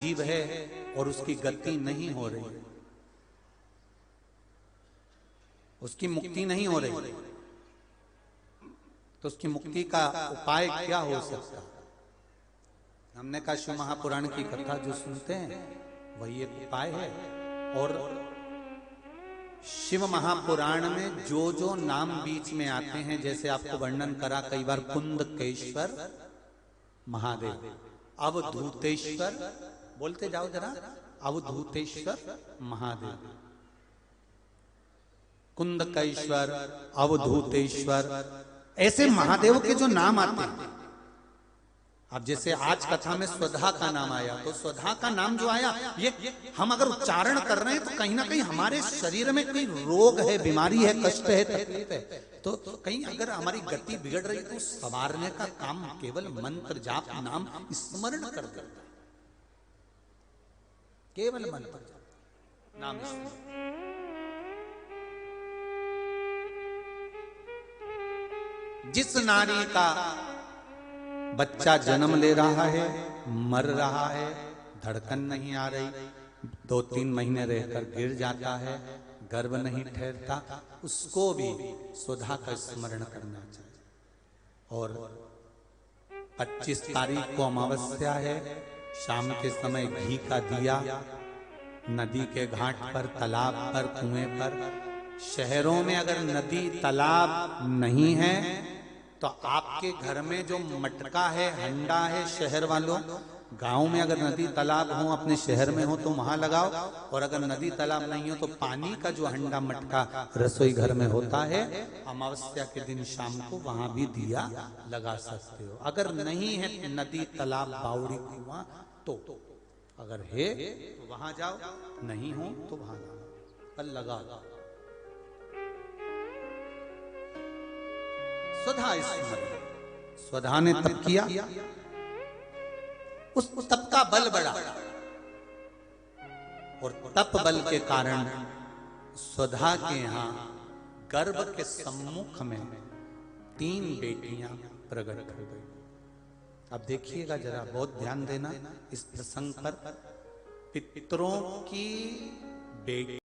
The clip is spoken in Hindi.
जीव है और उसकी गति नहीं हो रही, उसकी मुक्ति नहीं हो रही, तो उसकी मुक्ति का उपाय क्या हो सकता? हमने कहा शिव महापुराण की कथा जो सुनते हैं वही एक उपाय है। और शिव महापुराण में जो जो नाम बीच में आते हैं, जैसे आपको वर्णन करा कई बार, कुंदकेश्वर महादेव, अवधूतेश्वर, बोलते जाओ जरा, अवधूतेश्वर महादेव, कुंदकेश्वर, अवधूतेश्वर, ऐसे महादेव के जो नाम आते हैं। अब जैसे आज कथा में स्वधा का नाम आया, तो स्वधा का नाम जो आया, ये हम अगर उच्चारण कर रहे हैं तो कहीं ना कहीं हमारे शरीर में कोई रोग है, बीमारी है, कष्ट है, तकलीफ है, तो कहीं अगर हमारी गति बिगड़ रही तो संवारने का काम केवल मंत्र जाप नाम स्मरण कर देता है, केवल मंत्र जाप नाम स्मरण। जिस नारी का बच्चा जन्म ले रहा है, मर रहा है, धड़कन नहीं आ रही, 2-3 महीने रहकर गिर जाता है, गर्भ नहीं ठहरता, उसको भी सुधा का स्मरण करना चाहिए। और 25 तारीख को अमावस्या है, शाम के समय घी का दिया नदी के घाट पर, तालाब पर, कुएं पर। शहरों में अगर नदी तालाब नहीं है तो आपके घर में जो मटका है, हंडा है, शहर वालों, गांव में अगर नदी तालाब हो, अपने शहर में हो तो वहां लगाओ, और अगर नदी तालाब नहीं हो तो पानी का जो हंडा मटका रसोई घर में होता है, अमावस्या के दिन शाम को वहां भी दिया लगा सकते हो। अगर नहीं है नदी तालाब बावड़ी कुआं तो, अगर है तो वहां जाओ, नहीं हो तो वहां पर लगाओ। स्वधा स्मरण, स्वधा ने तप किया, उस तप का बल बढ़ा, और तप बल के कारण स्वधा के यहां गर्भ के सम्मुख में 3 बेटियां प्रकट कर गई। अब देखिएगा जरा, बहुत ध्यान देना इस प्रसंग पर। पितरों की बेटी